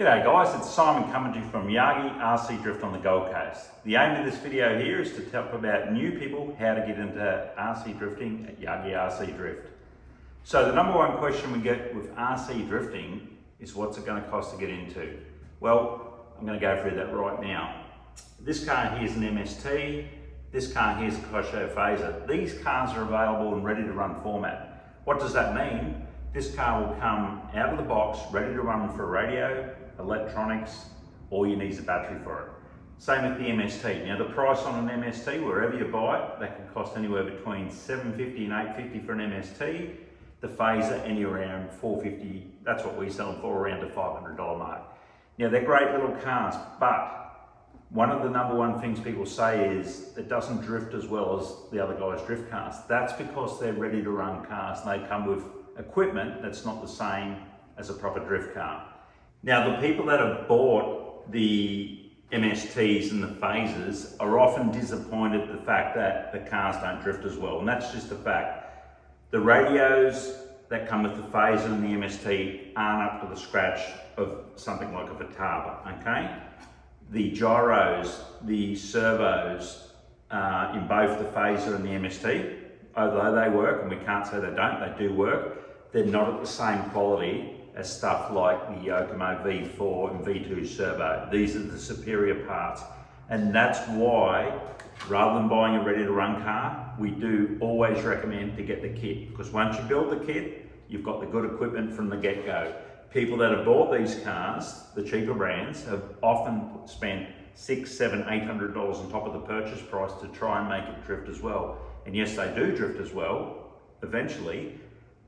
G'day guys, it's Simon coming to you from Yagi RC Drift on the Gold Coast. The aim of this video here is to talk about new people how to get into RC drifting at Yagi RC Drift. So the number one question we get with RC drifting is what's it going to cost to get into? Well, I'm going to go through that right now. This car here is an MST, this car here is a Kosho Phaser. These cars are available in ready to run format. What does that mean? This car will come out of the box ready to run for radio, electronics, all you need is a battery for it. Same with the MST. Now the price on an MST, wherever you buy it, that can cost anywhere between $750 and $850 for an MST. The Phaser anywhere around $450, that's what we sell them for, around the $500 mark. Now they're great little cars, but one of the number one things people say is it doesn't drift as well as the other guys' drift cars. That's because they're ready to run cars and they come with equipment that's not the same as a proper drift car. Now the people that have bought the MSTs and the Phasers are often disappointed at the fact that the cars don't drift as well, and that's just a fact. The radios that come with the Phaser and the MST aren't up to the scratch of something like a Vitava, okay? The gyros, the servos in both the Phaser and the MST, although they work, and we can't say they don't, they do work, they're not at the same quality as stuff like the Yokomo V4 and V2 servo. These are the superior parts. And that's why, rather than buying a ready to run car, we do always recommend to get the kit. Because once you build the kit, you've got the good equipment from the get-go. People that have bought these cars, the cheaper brands, have often spent $600, $700, $800 on top of the purchase price to try and make it drift as well. And yes, they do drift as well, eventually,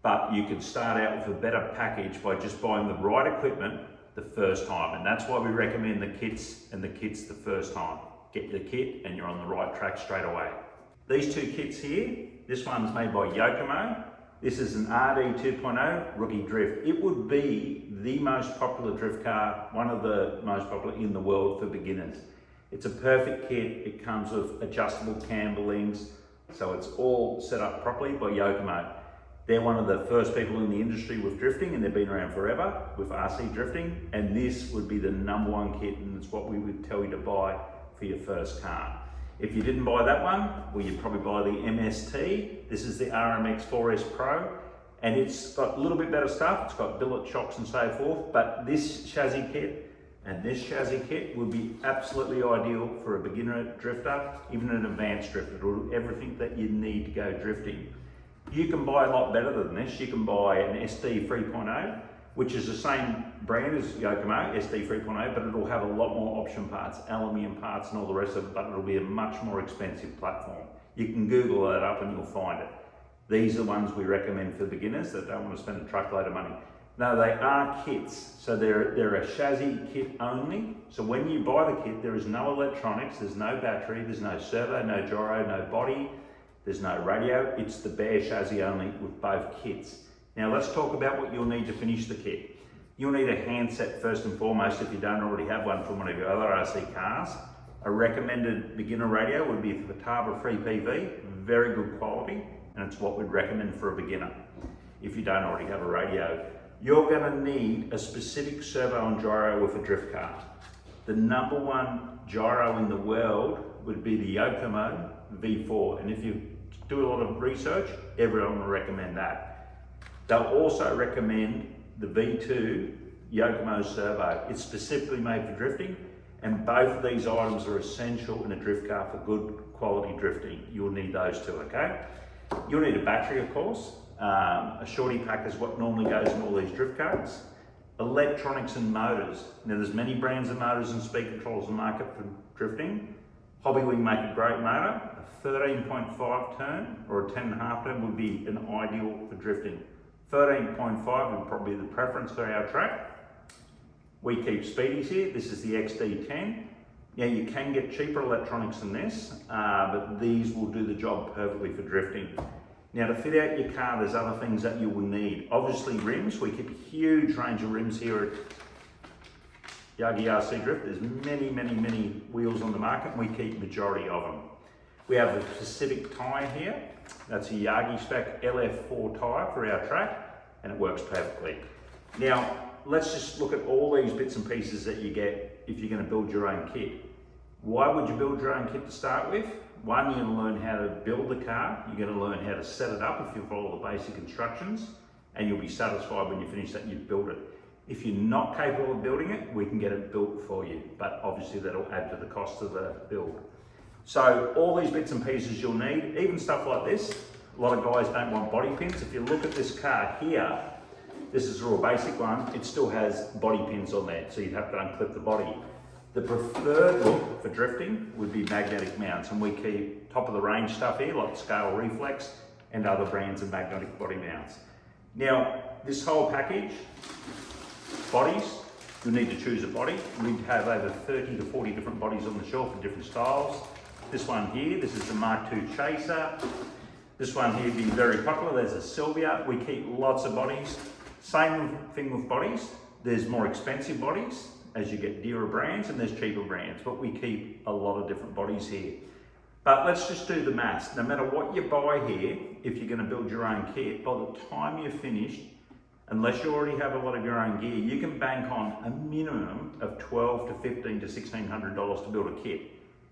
but you can start out with a better package by just buying the right equipment the first time. And that's why we recommend the kits the first time. Get the kit and you're on the right track straight away. These two kits here, this one's made by Yokomo. This is an RD 2.0 Rookie Drift. It would be the most popular drift car, one of the most popular in the world for beginners. It's a perfect kit. It comes with adjustable camberlings, so it's all set up properly by Yokomo. They're one of the first people in the industry with drifting, and they've been around forever with RC drifting, and this would be the number one kit, and it's what we would tell you to buy for your first car. If you didn't buy that one, well, you'd probably buy the MST. This is the RMX 4S Pro, and it's got a little bit better stuff. It's got billet shocks and so forth, but this chassis kit and this chassis kit would be absolutely ideal for a beginner drifter, even an advanced drifter. It'll do everything that you need to go drifting. You can buy a lot better than this. You can buy an SD 3.0, which is the same brand as Yokomo, SD 3.0, but it'll have a lot more option parts, aluminium parts and all the rest of it, but it'll be a much more expensive platform. You can Google that up and you'll find it. These are the ones we recommend for beginners that don't want to spend a truckload of money. No, they are kits, so they're a chassis kit only. So when you buy the kit, there is no electronics, there's no battery, there's no servo, no gyro, no body, there's no radio. It's the bare chassis only with both kits. Now let's talk about what you'll need to finish the kit. You'll need a handset first and foremost if you don't already have one from one of your other RC cars. A recommended beginner radio would be the Vitava 3PV, very good quality, and it's what we'd recommend for a beginner if you don't already have a radio. You're going to need a specific servo and gyro with a drift car. The number one gyro in the world would be the Yokomo V4, and if you do a lot of research, everyone will recommend that. They'll also recommend the V2 Yokomo servo. It's specifically made for drifting, and both of these items are essential in a drift car for good quality drifting. You'll need those two, okay? You'll need a battery, of course. A shorty pack is what normally goes in all these drift cars. Electronics and motors. Now there's many brands of motors and speed controls in the market for drifting. Hobbywing make a great motor. A 13.5 turn or a 10.5 turn would be an ideal for drifting. 13.5 would probably be the preference for our track. We keep speedies here. This is the XD10. Now you can get cheaper electronics than this, but these will do the job perfectly for drifting. Now to fit out your car, there's other things that you will need. Obviously rims. We keep a huge range of rims here at Yagi RC Drift. There's many wheels on the market, and we keep majority of them. We have a Pacific tyre here. That's a Yagi spec LF4 tyre for our track, and it works perfectly. Now, let's just look at all these bits and pieces that you get if you're going to build your own kit. Why would you build your own kit to start with? One, you're going to learn how to build the car. You're going to learn how to set it up if you follow the basic instructions, and you'll be satisfied when you finish that you've built it. If you're not capable of building it, we can get it built for you, but obviously that'll add to the cost of the build. So all these bits and pieces you'll need, even stuff like this. A lot of guys don't want body pins. If you look at this car here, this is a real basic one, it still has body pins on there, so you'd have to unclip the body. The preferred look for drifting would be magnetic mounts, and we keep top of the range stuff here, like Scale Reflex and other brands of magnetic body mounts. Now, this whole package, bodies, you'll need to choose a body. We have over 30 to 40 different bodies on the shelf in different styles. This one here, this is the Mark II Chaser. This one here being very popular, there's a Sylvia. We keep lots of bodies. Same thing with bodies. There's more expensive bodies as you get dearer brands, and there's cheaper brands, but we keep a lot of different bodies here. But let's just do the maths. No matter what you buy here, if you're gonna build your own kit, by the time you're finished, unless you already have a lot of your own gear, you can bank on a minimum of $1,200 to $1,500 to $1,600 to build a kit.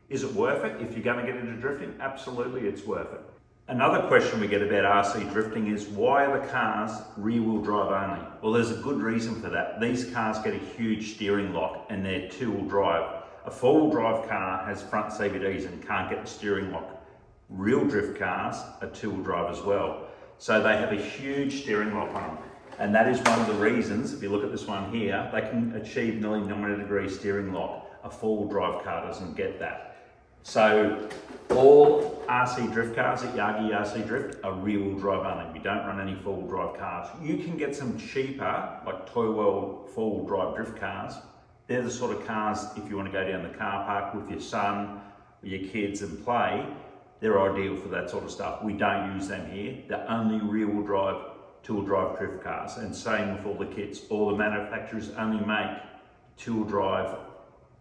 Is it worth it? If you're gonna get into drifting, absolutely it's worth it. Another question we get about RC drifting is, why are the cars rear-wheel drive only? Well, there's a good reason for that. These cars get a huge steering lock and they're two-wheel drive. A four-wheel drive car has front CVTs and can't get the steering lock. Real drift cars are two-wheel drive as well. So they have a huge steering lock on them. And that is one of the reasons, if you look at this one here, they can achieve nearly 90-degree steering lock. A four-wheel drive car doesn't get that. So all RC drift cars at Yagi RC Drift are rear-wheel drive only. We don't run any four-wheel drive cars. You can get some cheaper, like Toy World four-wheel drive drift cars. They're the sort of cars, if you want to go down the car park with your son or your kids and play, they're ideal for that sort of stuff. We don't use them here. They're only rear-wheel drive, two-wheel drive drift cars, and same with all the kits. All the manufacturers only make two-wheel drive,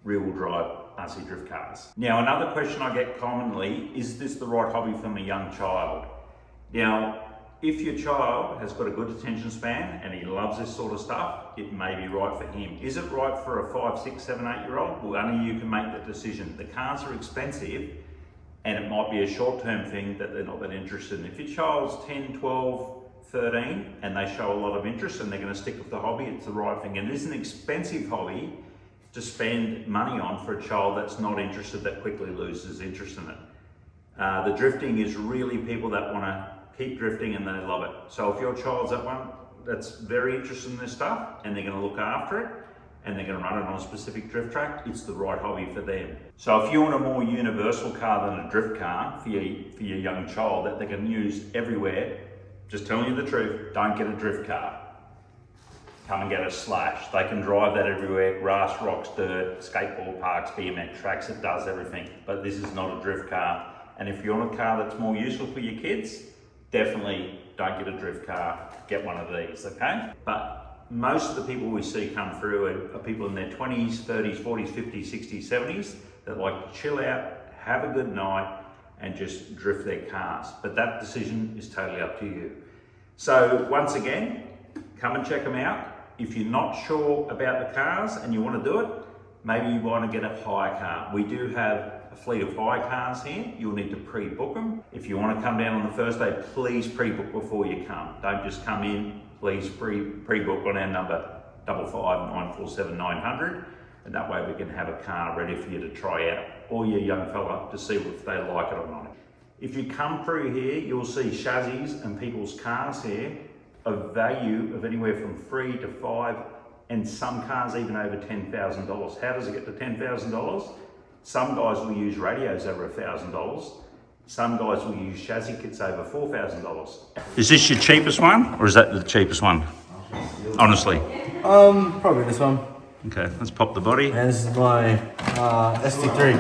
rear-wheel drive RC drift cars. Now, another question I get commonly, is this the right hobby from a young child? Now, if your child has got a good attention span and he loves this sort of stuff, it may be right for him. Is it right for a 5, 6, 7, 8-year-old? Well, only you can make that decision. The cars are expensive and it might be a short-term thing that they're not that interested in. If your child's 10, 12, 13 and they show a lot of interest and they're going to stick with the hobby, it's the right thing. And it is an expensive hobby to spend money on for a child that's not interested, that quickly loses interest in it. The drifting is really people that want to keep drifting and they love it. So if your child's that one that's very interested in this stuff and they're going to look after it and they're going to run it on a specific drift track, it's the right hobby for them. So if you want a more universal car than a drift car for your young child that they can use everywhere, just telling you the truth, don't get a drift car. Come and get a Slash. They can drive that everywhere, grass, rocks, dirt, skateboard parks, BMX tracks, it does everything. But this is not a drift car. And if you want a car that's more useful for your kids, definitely don't get a drift car, get one of these, okay? But most of the people we see come through are people in their 20s, 30s, 40s, 50s, 60s, 70s that like to chill out, have a good night, and just drift their cars. But that decision is totally up to you. So once again, come and check them out. If you're not sure about the cars and you want to do it, maybe you want to get a hire car. We do have a fleet of hire cars here. You'll need to pre-book them. If you want to come down on the first day, please pre-book before you come. Don't just come in, please pre-book on our number 55947 and that way we can have a car ready for you to try out, or your young fella to see if they like it or not. If you come through here, you'll see chassis and people's cars here of value of anywhere from $3 to $5 and some cars even over $10,000. How does it get to $10,000? Some guys will use radios over $1,000. Some guys will use chassis kits over $4,000. Is this your cheapest one, or is that the cheapest one? Honestly. Probably this one. Okay, let's pop the body. And this is my SD3.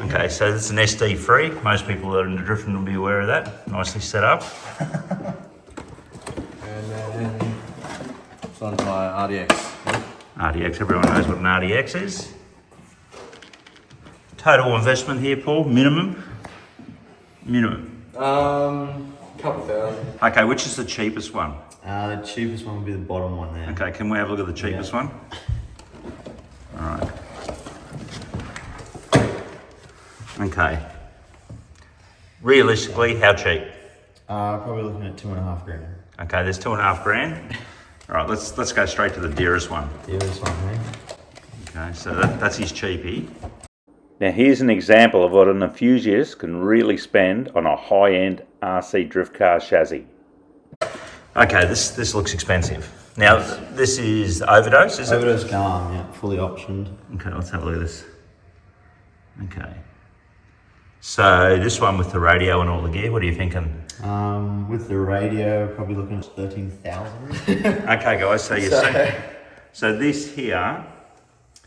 Okay, so this is an SD3. Most people that are into drifting will be aware of that. Nicely set up. And then it's on my RDX. RDX, everyone knows what an RDX is. Total investment here, Paul, minimum? Minimum. Couple thousand. Okay, which is the cheapest one? The cheapest one would be the bottom one there. Okay, can we have a look at the cheapest one? All right. Okay. Realistically, how cheap? Probably looking at 2.5 grand. Okay, there's 2.5 grand. All right, let's go straight to the dearest one. Dearest one, eh? Okay, so that's his cheapie. Now here's an example of what an enthusiast can really spend on a high-end RC drift car chassis. Okay, this looks expensive. Now this is Overdose, is it? Overdose Calm, yeah, fully optioned. Okay, let's have a look at this. Okay. So this one with the radio and all the gear, what are you thinking? With the radio, probably looking at 13,000. Okay guys, so you see. So this here,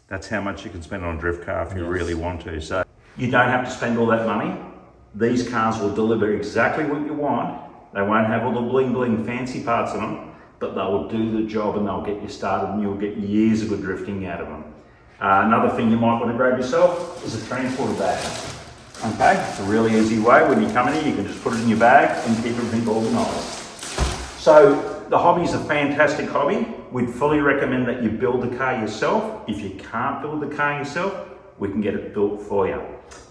that's how much you can spend on a drift car if you really want to. So you don't have to spend all that money. These cars will deliver exactly what you want. They won't have all the bling bling fancy parts on them, but they will do the job and they'll get you started and you'll get years of good drifting out of them. Another thing you might want to grab yourself is a transporter bag. Okay, it's a really easy way. When you come in here, you can just put it in your bag and keep everything organised. So the hobby is a fantastic hobby. We'd fully recommend that you build the car yourself. If you can't build the car yourself, we can get it built for you.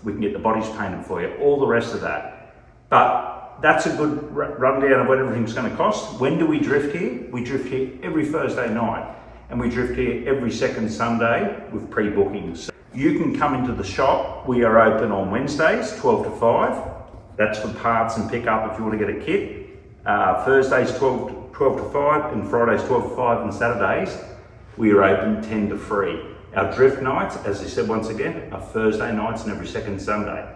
We can get the bodies painted for you, all the rest of that. But that's a good rundown of what everything's going to cost. When do we drift here? We drift here every Thursday night, and we drift here every second Sunday with pre-bookings. You can come into the shop. We are open on Wednesdays, 12 to 5. That's for parts and pickup if you want to get a kit. Thursdays, 12 to 5, and Fridays, 12 to 5, and Saturdays, we are open 10 to 3. Our drift nights, as I said once again, are Thursday nights and every second Sunday.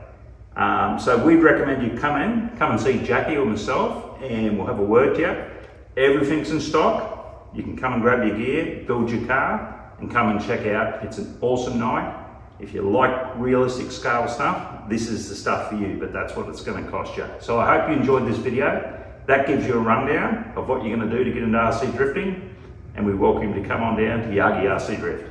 So we'd recommend you come and see Jackie or myself, and we'll have a word to you. Everything's in stock. You can come and grab your gear, build your car, and come and check out. It's an awesome night. If you like realistic scale stuff, this is the stuff for you, but that's what it's going to cost you. So I hope you enjoyed this video. That gives you a rundown of what you're going to do to get into RC drifting, and we welcome you to come on down to Yagi RC Drift.